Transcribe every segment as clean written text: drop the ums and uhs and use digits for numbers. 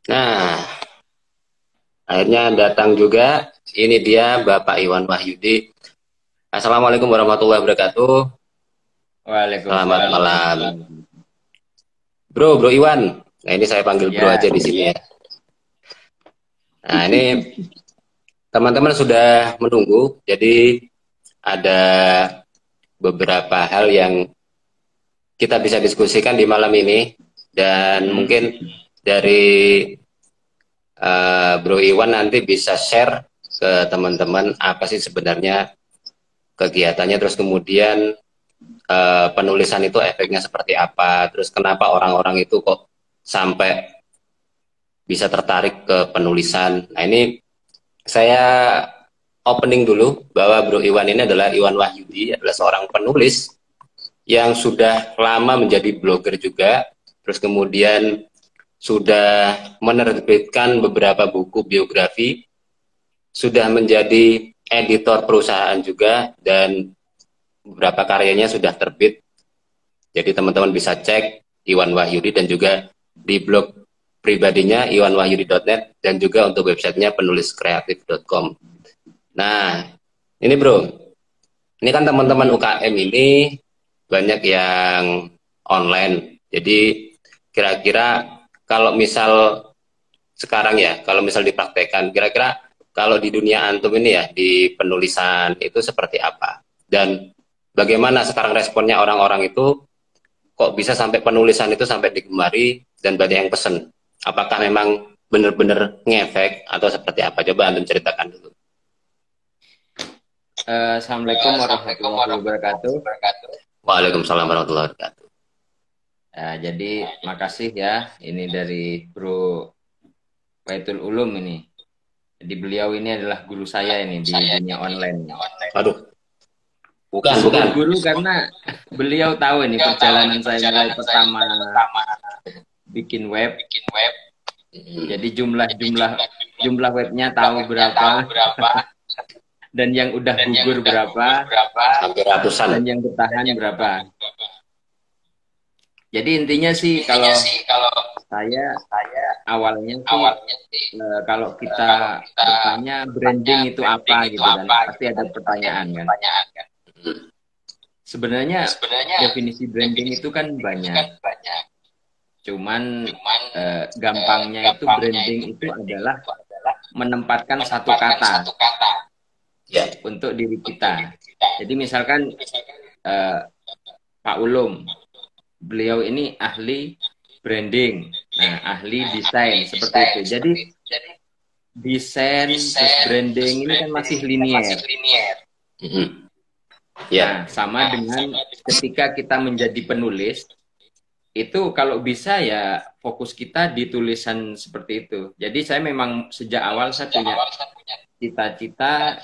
Nah, akhirnya datang juga. Ini dia Bapak Iwan Wahyudi. Assalamualaikum warahmatullahi wabarakatuh. Selamat Waalaikumsalam malam. warahmatullahi wabarakatuh. Bro Iwan. Nah, ini saya panggil bro Ya, aja di sini ya. Nah, ini teman-teman sudah menunggu. Jadi ada beberapa hal yang kita bisa diskusikan di malam ini. Dan mm, mungkin dari Bro Iwan nanti bisa share ke teman-teman apa sih sebenarnya kegiatannya, terus kemudian penulisan itu efeknya seperti apa, terus kenapa orang-orang itu kok sampai bisa tertarik ke penulisan. Nah, ini saya opening dulu bahwa Bro Iwan ini adalah Iwan Wahyudi, adalah seorang penulis yang sudah lama menjadi blogger juga, terus kemudian sudah menerbitkan beberapa buku biografi, sudah menjadi editor perusahaan juga, dan beberapa karyanya sudah terbit. Jadi teman-teman bisa cek Iwan Wahyudi dan juga di blog pribadinya iwanwahyudi.net dan juga untuk websitenya penuliskreatif.com. Nah, ini bro, ini kan teman-teman UKM ini banyak yang online. Jadi kira-kira kalau misal sekarang ya, kalau misal dipraktekkan, kira-kira kalau di dunia antum ini ya, di penulisan itu seperti apa? Dan bagaimana sekarang responnya orang-orang itu, kok bisa sampai penulisan itu sampai digemari dan banyak yang pesen? Apakah memang benar-benar ngefek atau seperti apa? Coba antum ceritakan dulu. Assalamualaikum warahmatullahi wabarakatuh. Waalaikumsalam warahmatullahi wabarakatuh. Jadi makasih ya, ini dari Bro Baitul Ulum ini. Jadi beliau ini adalah guru saya ini di dunia online. Aduh, bukan, Disebut bukan. guru karena beliau tahu ini perjalanan saya mulai pertama bikin web. Jadi jumlah webnya tahu berapa dan yang udah gugur berapa Hampir ratusan. dan yang bertahan berapa. Jadi intinya sih kalau saya awalnya sih kalau kita bertanya branding itu apa gitu kan pasti ada pertanyaan kan. Sebenarnya definisi branding itu kan banyak. Cuman gampangnya itu branding itu adalah menempatkan satu kata Ya. untuk diri kita. Jadi misalkan Pak Ulum, beliau ini ahli branding, nah ahli desain seperti itu. Jadi desain terus branding ini kan masih linier. Ya. Nah, sama dengan ketika kita menjadi penulis, itu kalau bisa ya fokus kita di tulisan seperti itu. Jadi saya memang sejak awal saya punya cita-cita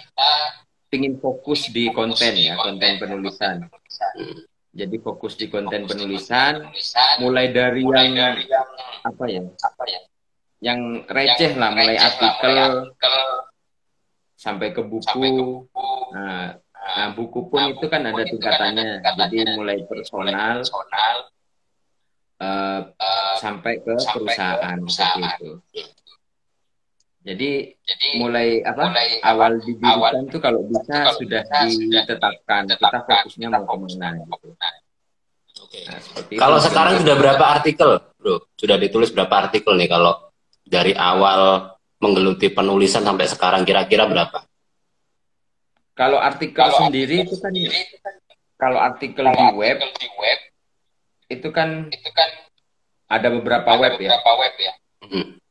ingin fokus di konten ya, konten penulisan. Jadi fokus di konten penulisan, mulai dari yang apa ya, yang receh lah, mulai artikel sampai ke buku. Nah, buku pun itu kan ada tingkatannya. Jadi mulai personal sampai ke perusahaan seperti itu. Jadi mulai awal didirikan tuh kalau bisa sudah ditetapkan kita fokusnya mau kemana gitu. Nah, seperti itu Kalau juga sekarang mungkin. sudah berapa artikel, bro? Sudah ditulis berapa artikel nih kalau dari awal menggeluti penulisan sampai sekarang kira-kira berapa? Kalau artikel sendiri itu kan kalau artikel di web itu kan ada beberapa web ya. Hmm.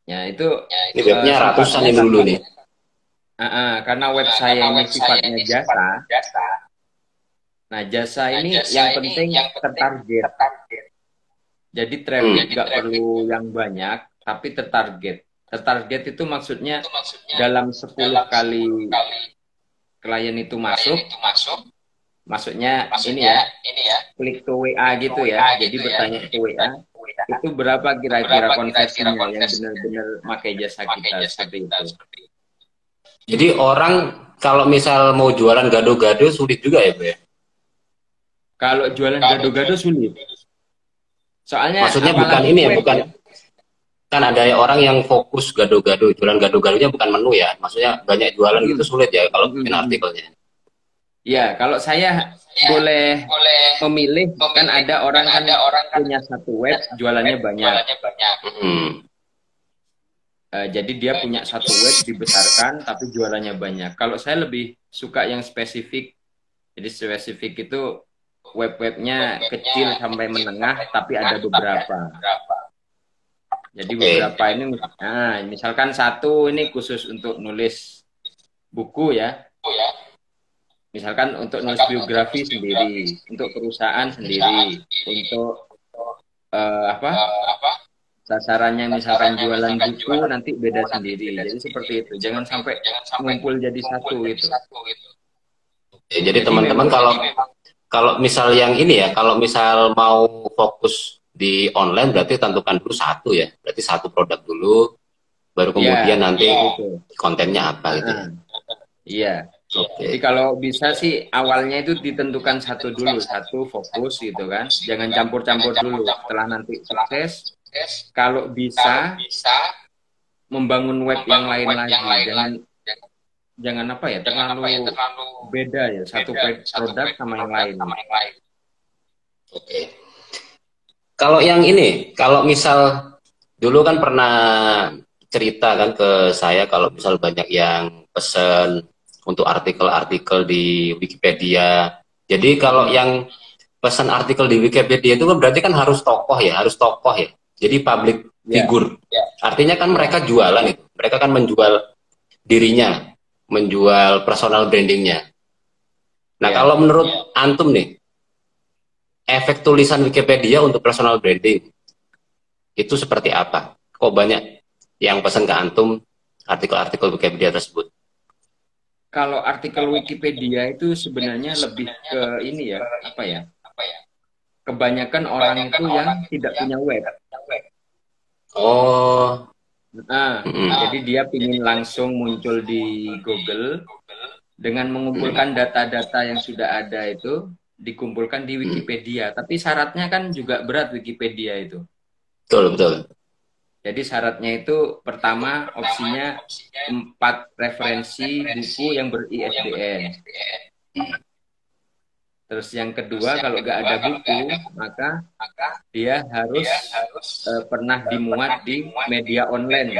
Ya itu Ini webnya ratusan sifatnya ini dulu nih. karena web saya ini sifatnya jasa. Nah, jasa ini yang penting tertarget. Jadi traffic nggak perlu yang banyak, tapi tertarget. Tertarget itu maksudnya dalam 10 kali klien itu masuk, maksudnya ini ya, klik ke WA gitu ya. Jadi bertanya ke WA, itu berapa kira-kira konversinya yang benar-benar pakai jasa kita seperti itu. Jadi orang kalau misal mau jualan gado-gado sulit juga ya, bro? Kalau jualan gado-gado sulit. Soalnya Maksudnya bukan apalagi ini ya, web bukan ya. kan ada orang yang fokus gado-gado, jualan gado-gadonya bukan menu ya, maksudnya banyak jualan gitu sulit ya kalau bikin artikelnya. Ya, kalau saya boleh memilih, kan ada orang kan punya satu web, jualannya banyak. Jadi dia punya satu web dibesarkan, tapi jualannya banyak. Kalau saya lebih suka yang spesifik. Jadi spesifik itu web-webnya kecil sampai menengah, tapi ada beberapa. Jadi beberapa ini, misalkan satu ini khusus untuk nulis buku ya. Misalkan untuk nulis biografi sendiri, untuk perusahaan sendiri, untuk sasarannya misalkan jualan buku nanti beda sendiri. Jadi seperti itu. Jangan sampai ngumpul jadi satu gitu. Jadi teman-teman kalau misal yang ini ya, kalau misal mau fokus di online berarti tentukan dulu satu ya. Berarti satu produk dulu, baru kemudian nanti kontennya apa gitu. Iya. Jadi kalau bisa sih awalnya itu ditentukan satu dulu, satu fokus gitu kan. Jangan campur-campur dulu. Setelah nanti sukses, kalau bisa membangun web yang lain lagi. Jangan apa ya, terlalu beda ya, satu produk sama yang lain. Oke. Kalau yang ini, kalau misal dulu kan pernah cerita kan ke saya kalau misal banyak yang pesen untuk artikel-artikel di Wikipedia. Jadi kalau yang pesan artikel di Wikipedia itu kan berarti kan harus tokoh ya. Jadi public figure. Artinya kan mereka jualan itu. Mereka kan menjual dirinya, menjual personal brandingnya. Nah, kalau menurut antum nih, efek tulisan Wikipedia untuk personal branding itu seperti apa? Kok banyak yang pesan ke antum artikel-artikel Wikipedia tersebut? Kalau artikel Wikipedia itu sebenarnya lebih ke ini ya, kebanyakan orang itu yang tidak punya web. Oh. Jadi dia ingin langsung muncul di Google dengan mengumpulkan data-data yang sudah ada itu dikumpulkan di Wikipedia. Tapi syaratnya kan juga berat Wikipedia itu. Betul. Jadi syaratnya itu pertama opsinya 4 referensi buku yang ber-ISBN. Terus yang kedua kalau nggak ada buku maka dia harus pernah dimuat di media online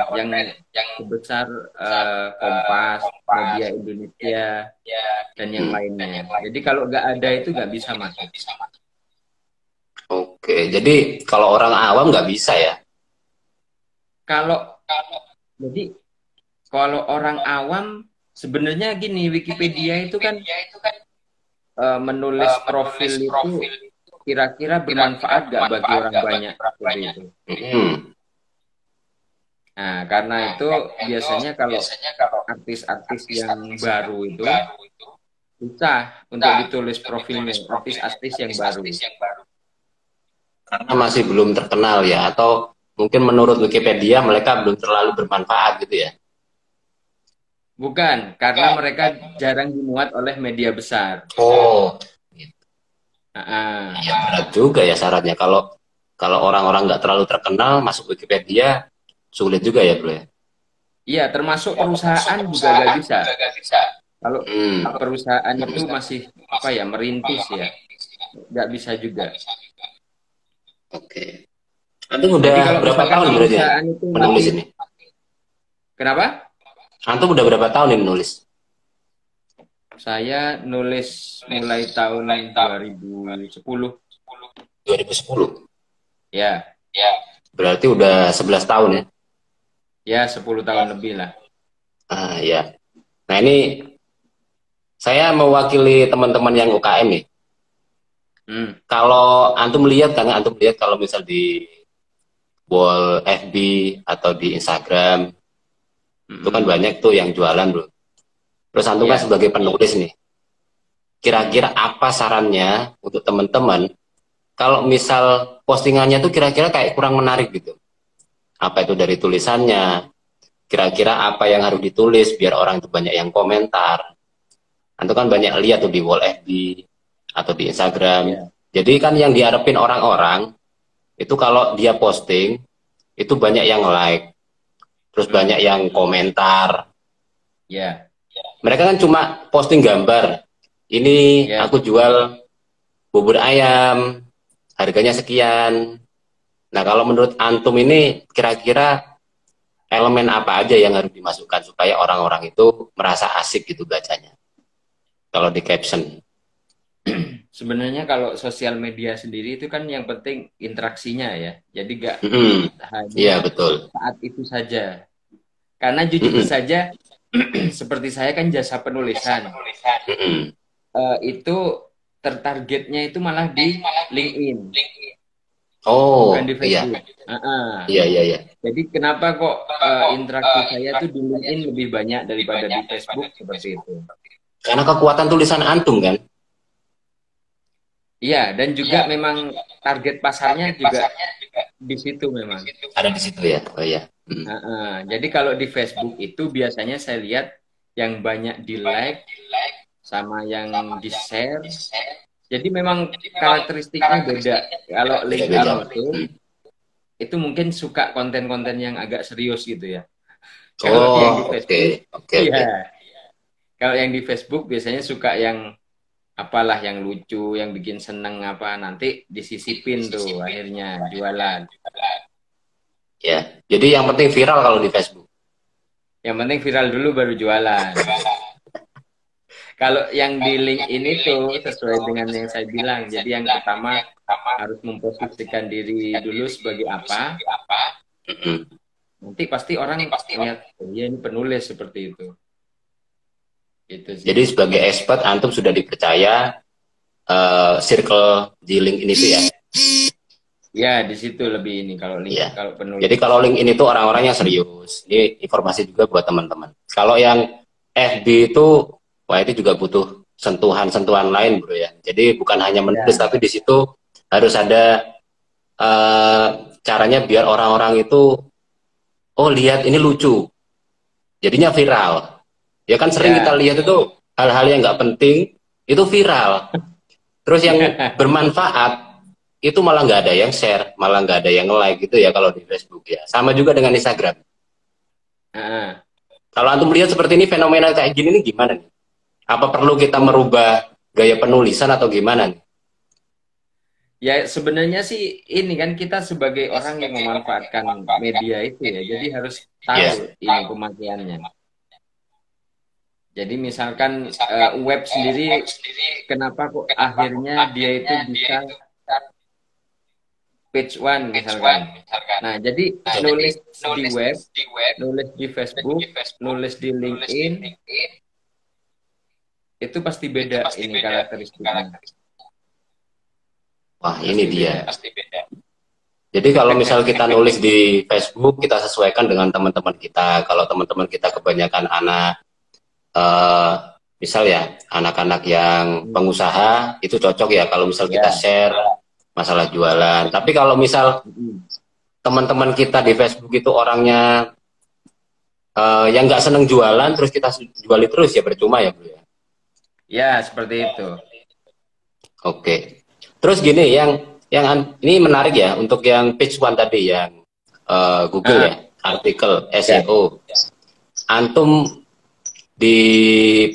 yang sebesar Kompas, Media Indonesia dan yang lainnya. Jadi kalau nggak ada itu nggak bisa masuk. Oke, jadi kalau orang awam nggak bisa ya? Kalau orang awam sebenarnya gini, Wikipedia itu kan menulis profil itu kira-kira bermanfaat nggak bagi orang banyak seperti itu. Nah, karena itu biasanya kalau artis-artis yang baru itu susah untuk ditulis profilnya, artis-artis yang baru. Karena masih belum terkenal ya, atau mungkin menurut Wikipedia mereka belum terlalu bermanfaat gitu ya? Bukan, karena mereka jarang dimuat oleh media besar. Oh, gitu. Ya berat juga ya syaratnya. Kalau orang-orang nggak terlalu terkenal masuk Wikipedia sulit juga ya bro ya? Iya, termasuk perusahaan juga nggak bisa. Kalau perusahaan itu masih merintis ya, nggak bisa juga. Oke. Antum udah berapa tahun berarti menulis ini? Kenapa? Antum udah berapa tahun ini nulis? Saya nulis mulai tahun 2010. 2010? Ya. Berarti udah 11 tahun ya? Ya, 10 tahun lebih lah. Ya. Nah ini saya mewakili teman-teman yang UKM nih. Kalau antum lihat kalau misal di wall FB atau di Instagram itu kan banyak tuh yang jualan bro. Terus antum kan sebagai penulis nih, kira-kira apa sarannya untuk teman-teman kalau misal postingannya tuh kira-kira kayak kurang menarik gitu? Apa itu dari tulisannya? Kira-kira apa yang harus ditulis biar orang itu banyak yang komentar? Antum kan banyak lihat tuh di wall FB atau di Instagram. Jadi kan yang diharapin orang-orang itu kalau dia posting itu banyak yang like, terus banyak yang komentar. Ya. Mereka kan cuma posting gambar, ini Ya. aku jual bubur ayam, harganya sekian. Nah, kalau menurut antum ini kira-kira elemen apa aja yang harus dimasukkan supaya orang-orang itu merasa asik gitu bacanya? Kalau di caption. Sebenarnya kalau sosial media sendiri itu kan yang penting interaksinya ya. Jadi gak Iya, hanya betul. saat itu saja. Karena jujur saja, seperti saya kan jasa penulisan. Itu tertargetnya itu malah di LinkedIn, bukan Oh, di iya. Facebook. Iya, iya, iya. Jadi kenapa kok interaksi saya tuh di LinkedIn lebih banyak daripada di Facebook seperti itu? Karena kekuatan tulisan antum kan? Iya, dan juga memang target pasarnya juga di situ memang. Ada di situ ya. Oh iya. Jadi kalau di Facebook itu biasanya saya lihat yang banyak di like sama yang di share. Jadi memang karakteristiknya beda. Kalau LinkedIn itu mungkin suka konten-konten yang agak serius gitu ya. Kalau yang di Facebook, iya. Kalau yang di Facebook biasanya suka yang apalah yang lucu, yang bikin seneng apa, nanti disisipin tuh akhirnya jualan. Ya, jadi yang penting viral kalau di Facebook. Yang penting viral dulu baru jualan. Kalau yang di LinkedIn itu sesuai dengan yang saya bilang, jadi yang pertama harus memposisikan diri dulu sebagai apa. Nanti pasti orang lihat, oh, ya ini penulis seperti itu. Gitu sih. Jadi sebagai expert antum sudah dipercaya circle di LinkedIn itu ya. Ya, di situ lebih ini kalau LinkedIn, kalau penulis. Jadi kalau LinkedIn itu orang-orang yang serius. Ini informasi juga buat teman-teman. Kalau yang FB itu, wah itu juga butuh sentuhan-sentuhan lain, bro ya. Jadi bukan hanya menulis, tapi di situ harus ada caranya biar orang-orang itu, oh lihat ini lucu, jadinya viral. Ya kan sering kita lihat itu hal-hal yang nggak penting itu viral. Terus yang bermanfaat itu malah nggak ada yang share, malah nggak ada yang like gitu ya kalau di Facebook ya. Sama juga dengan Instagram. Kalau antum lihat seperti ini, fenomena kayak gini nih gimana nih? Apa perlu kita merubah gaya penulisan atau gimana nih? Ya sebenarnya sih ini kan kita sebagai orang yang memanfaatkan media itu ya, jadi harus tahu ini pemakaiannya. Jadi misalkan web sendiri, kenapa kok akhirnya dia itu bisa page one misalkan. Nah, jadi nulis di web, nulis di Facebook, nulis di LinkedIn, itu pasti beda ini karakteristiknya. Wah, ini dia. Jadi kalau misal kita nulis di Facebook, kita sesuaikan dengan teman-teman kita. Kalau teman-teman kita kebanyakan anak misal ya anak-anak yang pengusaha, itu cocok ya kalau misal kita share masalah jualan. Tapi kalau misal teman-teman kita di Facebook itu orangnya yang nggak seneng jualan, terus kita juali terus ya percuma ya, bro ya. Ya seperti itu. Oke. Terus gini, yang ini menarik ya untuk yang page one tadi yang Google ya, artikel SEO. Antum di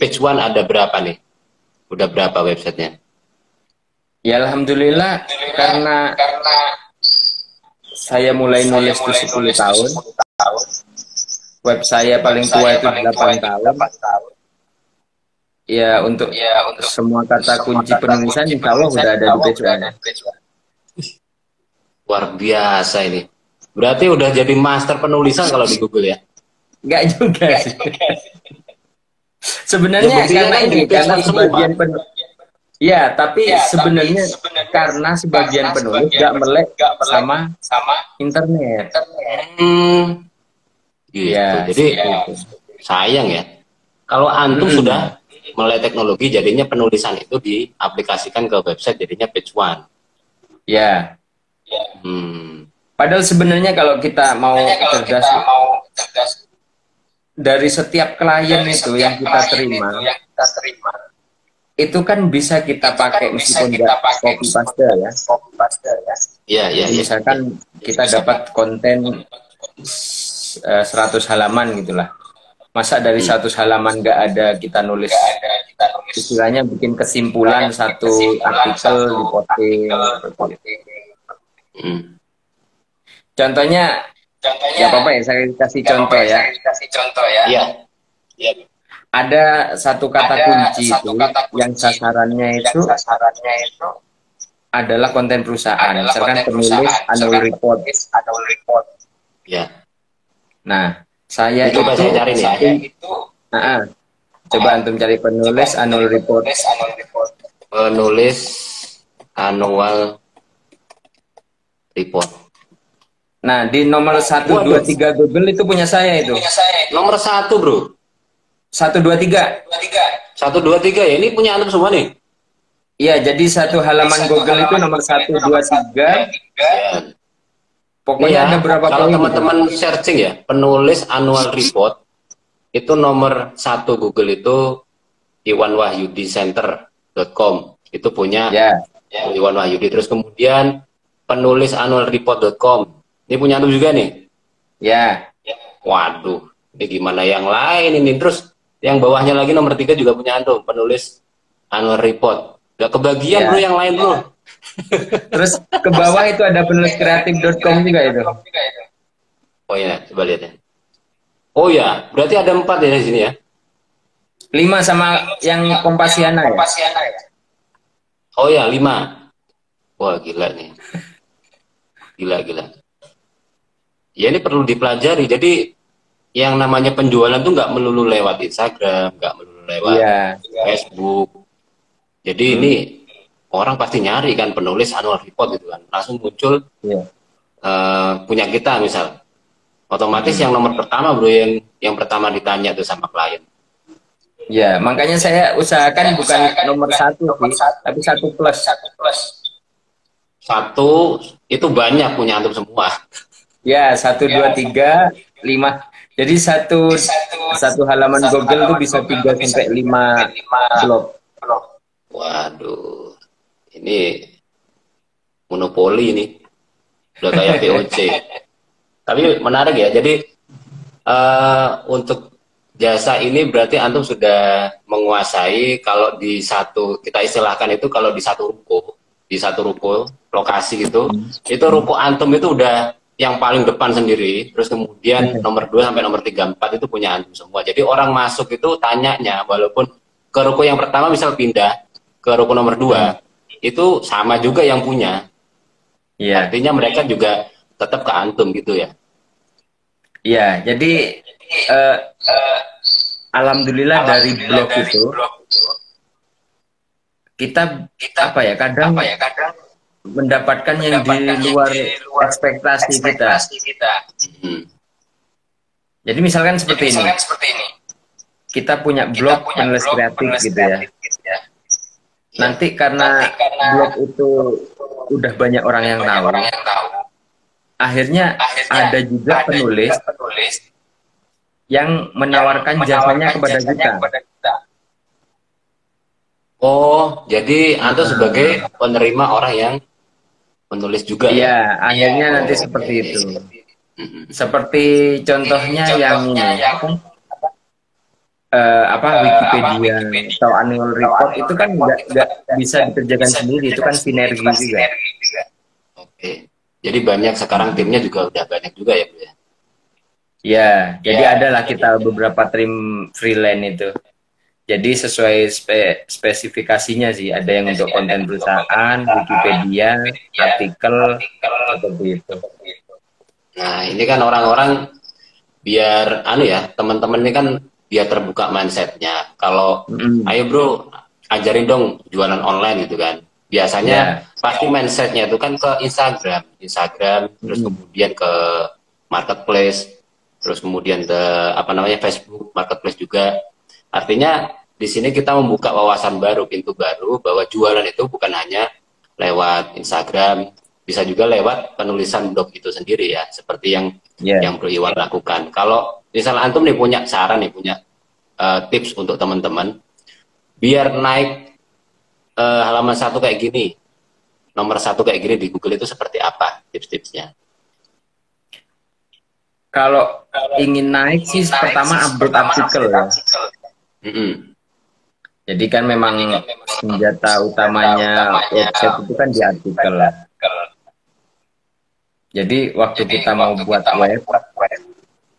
page one ada berapa nih? Udah berapa websitenya? Ya alhamdulillah, karena saya mulai nulis di 10 tahun. Web saya paling tua itu 8 tahun. Ya untuk semua kata kunci penulisan insya Allah udah ada di page one. Luar biasa ini. Berarti udah jadi master penulisan kalau di Google ya? Enggak juga sih. Sebenarnya karena ini, karena sebagian penulis. Ya, tapi sebenarnya karena sebagian penulis nggak melek sama internet. Gitu. Jadi sayang ya. Kalau antum sudah melek teknologi, jadinya penulisan itu diaplikasikan ke website, jadinya page one. Ya. Padahal sebenarnya kalau kita mau cerdas, dari setiap klien itu yang kita terima, itu kan bisa kita pakai meskipun nggak copy paste ya. Iya, iya, Jadi iya. misalkan kita dapat konten 100 halaman gitulah. Masa dari Hmm. 100 halaman nggak ada kita nulis, istilahnya bikin kesimpulan satu artikel di posting seperti itu. Hmm. Contohnya, nggak apa-apa ya, saya kasih contoh ya. Iya. Iya. Ada satu kata kunci itu yang sasarannya itu adalah konten perusahaan, misalkan penulis annual report. Iya. Nah, saya Ini coba itu, saya cari nih ya. coba antum cari penulis annual report. Penulis annual report. Nah, di nomor 1, 2, 3 Google itu punya saya itu. Nomor 1, bro. 1, 2, 3. 1, 2, 3 ya. Ini punya antum semua nih. Iya, jadi satu halaman Google itu nomor 1, 2, 3. Ya. Pokoknya ada berapa Kalau poin. teman-teman searching ya, penulis annual report itu nomor 1 Google itu iwanwahyudicenter.com. Itu punya Iwan Wahyudi. Terus kemudian penulis annualreport.com. Ini punya antum juga nih. Ya. Waduh, ini gimana yang lain ini? Terus yang bawahnya lagi nomor 3 juga punya antum, penulis annual report. Gak kebagian bro yang lain bro. Terus ke bawah itu ada penulis kreatif.com juga itu. Oh ya, coba lihat ya. Oh ya, berarti ada 4 ya di sini ya. 5 sama yang Kompasiana ya. Oh ya, 5. Wah gila nih. Gila. Ya ini perlu dipelajari. Jadi yang namanya penjualan tuh nggak melulu lewat Instagram, nggak melulu lewat Facebook. Jadi ini orang pasti nyari kan penulis annual report gitu kan. Langsung muncul punya kita misal. Otomatis yang nomor pertama bro, yang pertama ditanya tuh sama klien. Ya, makanya saya usahakan bukan nomor 1 sih, tapi 1 plus. 1 itu banyak punya antum semua. Ya, 1, 2, 3, 5. Jadi satu halaman Google itu bisa 3 sampai 5 blog. Waduh, ini monopoli ini. Udah kayak POC. Tapi menarik ya. Jadi untuk jasa ini berarti antum sudah menguasai. Kalau di kita istilahkan itu kalau di satu ruko lokasi gitu, itu ruko antum itu udah yang paling depan sendiri. Terus kemudian nomor 2 sampai nomor 3, 4 itu punya antum semua. Jadi orang masuk itu tanyanya, walaupun ke ruko yang pertama misal pindah ke ruko nomor 2, itu sama juga yang punya. Artinya mereka juga tetap ke antum gitu ya. Iya, jadi alhamdulillah dari blog itu kita kadang mendapatkan yang di luar ekspektasi kita. Jadi misalkan seperti ini. Kita punya blog penulis kreatif gitu ya. Nanti karena blog itu udah banyak orang yang tahu, akhirnya ada juga penulis yang menawarkan jasanya kepada kita. Oh, jadi antum sebagai penerima orang yang menulis juga ya? Iya, akhirnya nanti seperti itu. Seperti contohnya yang ini, Wikipedia atau annual report itu kan nggak bisa dikerjakan sendiri, itu kan sinergi juga. Oke, jadi banyak sekarang timnya juga udah banyak juga ya Bu ya? Ya, jadi adalah kita beberapa tim freelance itu. Jadi sesuai spesifikasinya sih, ada yang untuk konten perusahaan, Wikipedia, artikel, seperti itu. Nah, ini kan orang-orang biar teman-teman ini kan biar terbuka mindsetnya. Kalau ayo bro, ajarin dong jualan online gitu kan. Biasanya pasti mindsetnya itu kan ke Instagram, terus kemudian ke marketplace, terus kemudian ke Facebook marketplace juga. Artinya di sini kita membuka wawasan baru, pintu baru bahwa jualan itu bukan hanya lewat Instagram, bisa juga lewat penulisan blog itu sendiri ya, seperti yang Bro Iwan lakukan. Kalau misalnya antum nih punya saran nih, punya tips untuk teman-teman biar naik halaman 1 kayak gini, nomor satu kayak gini di Google itu seperti apa tips-tipsnya? Kalau ingin naik sih pertama update artikel ya. Jadi kan memang senjata utamanya website itu kan di artikel. Jadi waktu kita mau buat web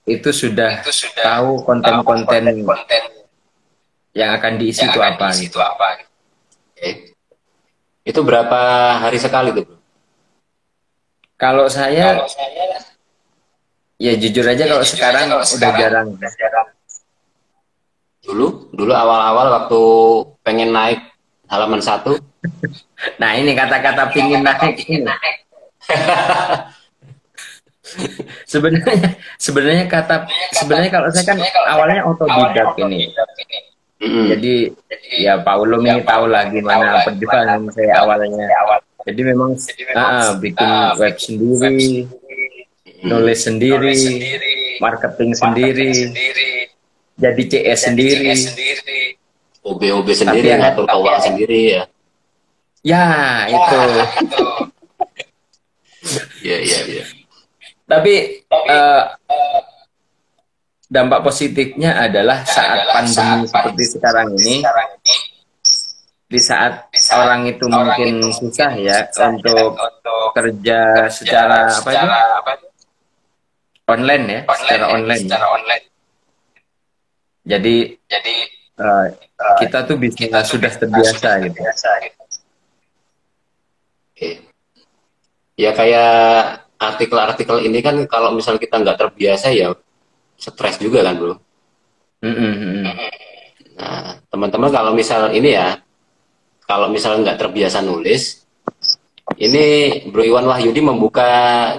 itu sudah tahu konten-konten yang akan diisi itu apa. Gitu. Okay. Itu berapa hari sekali tuh, bro? Kalau saya ya jujur aja kalau sekarang udah jarang. Dulu awal-awal waktu pengen naik halaman 1. Nah ini kata-kata pingin naik ini. sebenarnya kalau saya kan awalnya otodidak ini. Jadi ya Pak Ulum ini tahu lah gimana perjuangan saya awalnya. Jadi memang bikin web sendiri, nulis sendiri, marketing sendiri, jadi CS sendiri, OB sendiri, ngatur keuangan sendiri ya. Ya itu. Iya. Tapi dampak positifnya adalah saat pandemi seperti sekarang ini, di saat orang itu mungkin susah ya untuk kerja secara online ya, secara online. Jadi kita tuh bisa sudah terbiasa gitu. Ya kayak artikel-artikel ini kan kalau misal kita nggak terbiasa ya stres juga kan, bro. Nah, teman-teman kalau misal ini ya, kalau misal nggak terbiasa nulis, ini Bro Iwan Wahyudi membuka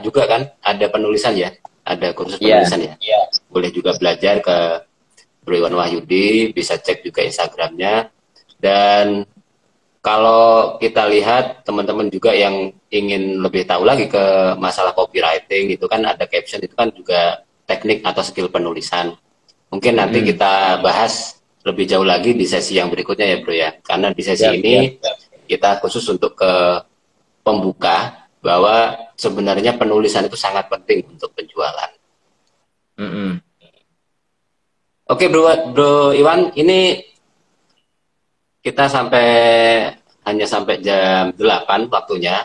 juga kan, ada penulisan ya, ada kursus penulisan ya. Boleh juga belajar ke Bro Iwan Wahyudi, bisa cek juga Instagramnya. Dan kalau kita lihat teman-teman juga yang ingin lebih tahu lagi ke masalah copywriting, itu kan ada caption, itu kan juga teknik atau skill penulisan. Mungkin nanti kita bahas lebih jauh lagi di sesi yang berikutnya ya, bro ya. Karena di sesi ini kita khusus untuk ke pembuka bahwa sebenarnya penulisan itu sangat penting untuk penjualan. Oke, bro Iwan, ini kita hanya sampai jam 8 waktunya.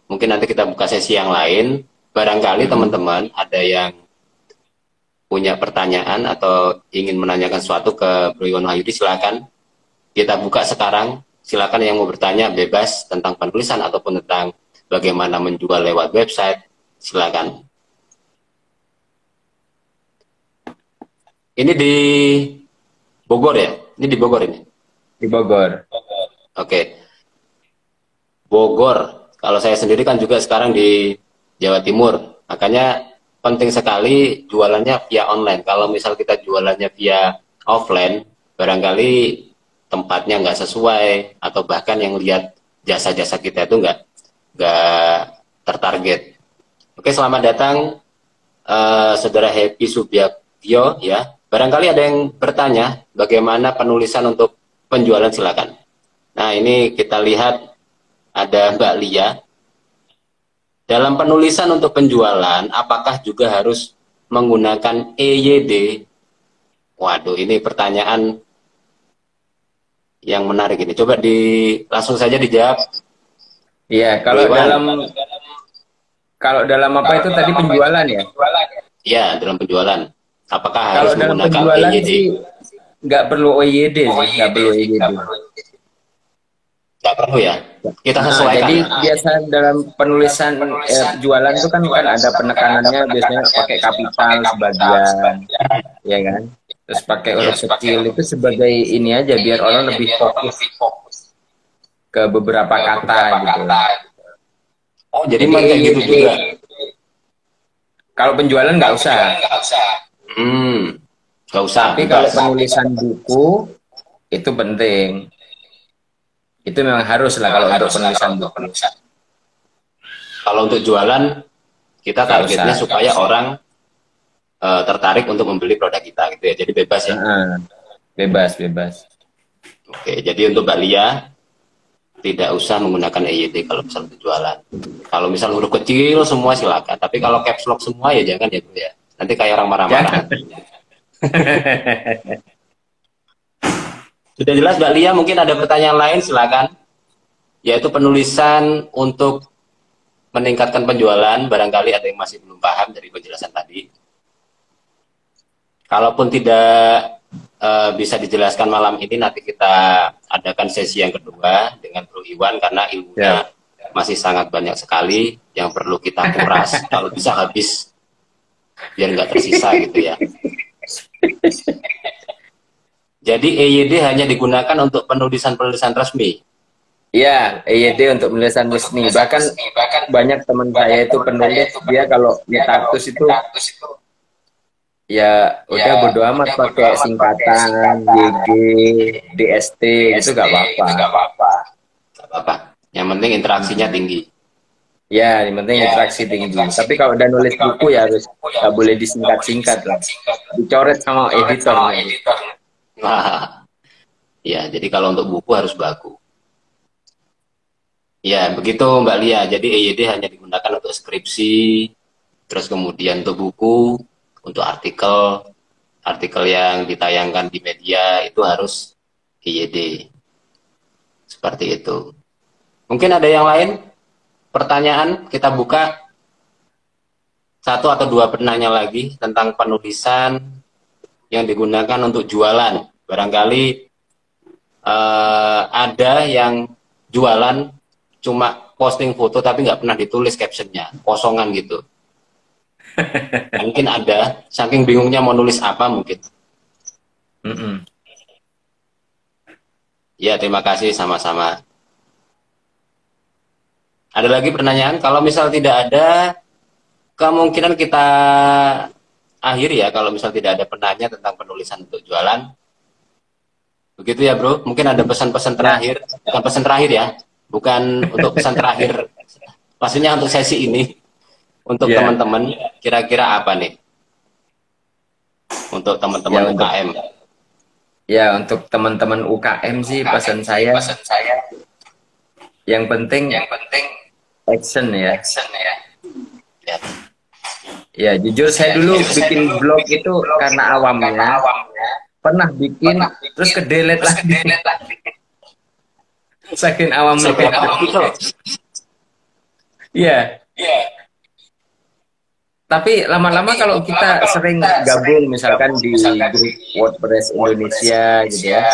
Mungkin nanti kita buka sesi yang lain. Barangkali teman-teman ada yang punya pertanyaan atau ingin menanyakan sesuatu ke Bro Iwan Wahyudi, silakan. Kita buka sekarang. Silakan yang mau bertanya bebas tentang penulisan ataupun tentang bagaimana menjual lewat website. Silakan. Ini di Bogor ya? Ini di Bogor ini? Di Bogor. Oke. Bogor. Kalau saya sendiri kan juga sekarang di Jawa Timur. Makanya penting sekali jualannya via online. Kalau misal kita jualannya via offline, barangkali tempatnya nggak sesuai, atau bahkan yang lihat jasa-jasa kita itu nggak tertarget. Oke, selamat datang Saudara Happy Subyagyo ya. Barangkali ada yang bertanya bagaimana penulisan untuk penjualan, silakan. Nah, ini kita lihat ada Mbak Lia. Dalam penulisan untuk penjualan, apakah juga harus menggunakan EYD? Waduh, ini pertanyaan yang menarik ini. Coba langsung saja dijawab. Iya, kalau dalam apa itu tadi penjualan ya? Iya, dalam penjualan. Apakah Kalau harus dalam menggunakan penjualan EYD? sih nggak perlu EYD sih, nggak perlu EYD. Nggak perlu ya? Kita sesuaikan. Jadi biasa dalam penulisan jualan itu kan ada penekanannya, biasanya pakai kapital sebagian, ya kan? Terus pakai huruf kecil itu sebagai ini aja biar orang lebih fokus ke beberapa kata gitu. Oh, jadi kayak gitu juga. Kalau penjualan nggak usah. Nggak usah. Tapi kalau penulisan buku itu penting. Itu memang harus lah kalau untuk penulisan buku. Kalau untuk jualan, kita targetnya supaya orang tertarik untuk membeli produk kita gitu ya. Jadi bebas ya. Bebas. Oke, jadi untuk Mbak Lia, tidak usah menggunakan EYD kalau misal untuk jualan. Kalau misal huruf kecil semua silakan, tapi kalau caps lock semua ya jangan ya bro ya. Nanti kayak orang marah-marah. Sudah jelas Mbak Lia, mungkin ada pertanyaan lain silakan. Yaitu penulisan untuk meningkatkan penjualan, barangkali ada yang masih belum paham dari penjelasan tadi. Kalaupun tidak bisa dijelaskan malam ini, nanti kita adakan sesi yang kedua dengan Bro Iwan, karena ilmunya masih sangat banyak sekali yang perlu kita kuras. Kalau bisa habis, biar nggak tersisa gitu ya. Jadi EYD hanya digunakan untuk penulisan-penulisan resmi. Iya, EYD untuk penulisan resmi. Bahkan banyak teman saya itu penulis, dia kalau status itu ya udah bodo amat pakai singkatan YG, DST itu gak apa-apa. Yang penting interaksinya tinggi. Ya, yang penting interaksi tinggi. Tapi kalau udah nulis buku ya harus gak boleh disingkat-singkat lah. Dicoret sama editor. Nah, ya, jadi kalau untuk buku harus baku. Ya, begitu Mbak Lia. Jadi EYD hanya digunakan untuk skripsi, terus kemudian untuk buku, untuk artikel yang ditayangkan di media itu harus EYD. Seperti itu. Mungkin ada yang lain? Pertanyaan, kita buka 1 atau 2 penanya lagi tentang penulisan yang digunakan untuk jualan. Barangkali ada yang jualan cuma posting foto tapi nggak pernah ditulis captionnya, kosongan gitu. Mungkin ada, saking bingungnya mau nulis apa mungkin. Ya, terima kasih sama-sama. Ada lagi pertanyaan? Kalau misal tidak ada, kemungkinan kita akhiri ya, kalau misal tidak ada penanya tentang penulisan untuk jualan. Begitu ya bro, mungkin ada pesan-pesan terakhir, bukan pesan terakhir ya, bukan untuk pesan terakhir, maksudnya untuk sesi ini, untuk teman-teman, kira-kira apa nih? Untuk teman-teman UKM. Ya, untuk teman-teman UKM sih pesan saya, yang penting action ya. Ya, jujur saya dulu bikin blog itu karena awamnya. Pernah bikin, terus ke-delete lagi. Saking awamnya. Iya. Tapi lama-lama kalau kita sering gabung misalkan di grup WordPress Indonesia gitu ya.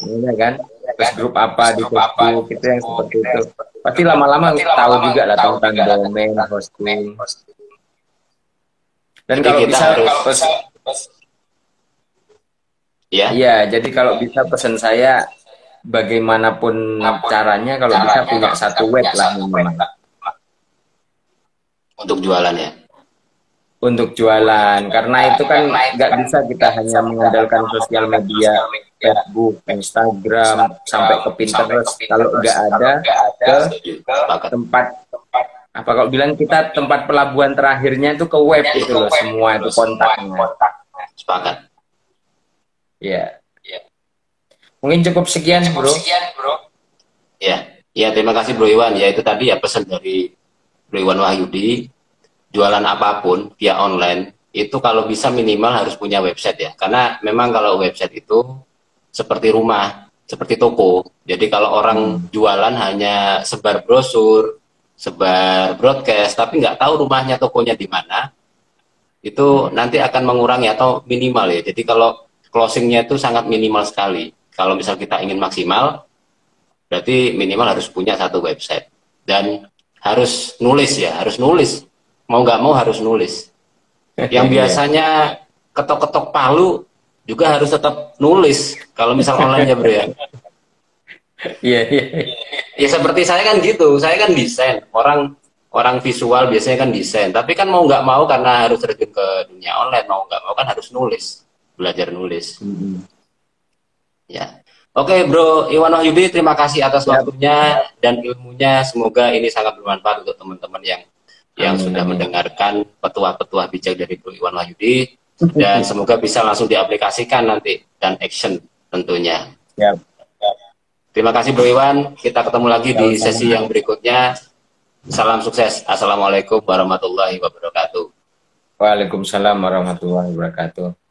Ini kan, terus grup apa di Facebook itu yang seperti itu. Pasti lama-lama tahu juga lah tentang domain, hosting. Dan kalau bisa ya, jadi kalau bisa pesan saya bagaimanapun caranya kalau bisa punya satu web lah minimal. Untuk jualan ya. Untuk jualan, karena itu kan nggak bisa kita hanya mengandalkan sosial media, Facebook, Instagram, sampai ke Pinterest. Kalau nggak ada ke tempat apa kalau bilang kita tempat pelabuhan terakhirnya itu ke web itu loh, semua itu kontaknya. Sepakat. Ya. Mungkin cukup sekian, bro. Ya, terima kasih Bro Iwan. Ya itu tadi ya pesan dari Bro Iwan Wahyudi. Jualan apapun via online itu kalau bisa minimal harus punya website ya. Karena memang kalau website itu seperti rumah, seperti toko. Jadi kalau orang jualan hanya sebar brosur, sebar broadcast, tapi nggak tahu rumahnya, tokonya di mana, itu nanti akan mengurangi atau minimal ya. Jadi kalau closingnya itu sangat minimal sekali. Kalau misal kita ingin maksimal, berarti minimal harus punya satu website. Dan harus nulis ya, harus nulis. Mau nggak mau harus nulis. Yang biasanya ketok-ketok palu juga harus tetap nulis. Kalau misal online ya bro ya. Iya. Ya seperti saya kan gitu, saya kan desain. Orang visual biasanya kan desain. Tapi kan mau nggak mau karena harus terjun ke dunia online, mau nggak mau kan harus nulis. Belajar nulis. Ya. Oke Bro Iwan Wahyudi, terima kasih atas waktunya dan ilmunya. Semoga ini sangat bermanfaat untuk teman-teman yang sudah mendengarkan petuah-petuah bijak dari Bro Iwan Wahyudi, dan semoga bisa langsung diaplikasikan nanti dan action tentunya. Terima kasih Bro Iwan. Kita ketemu lagi di sesi yang berikutnya. Salam sukses. Assalamualaikum warahmatullahi wabarakatuh. Waalaikumsalam warahmatullahi wabarakatuh.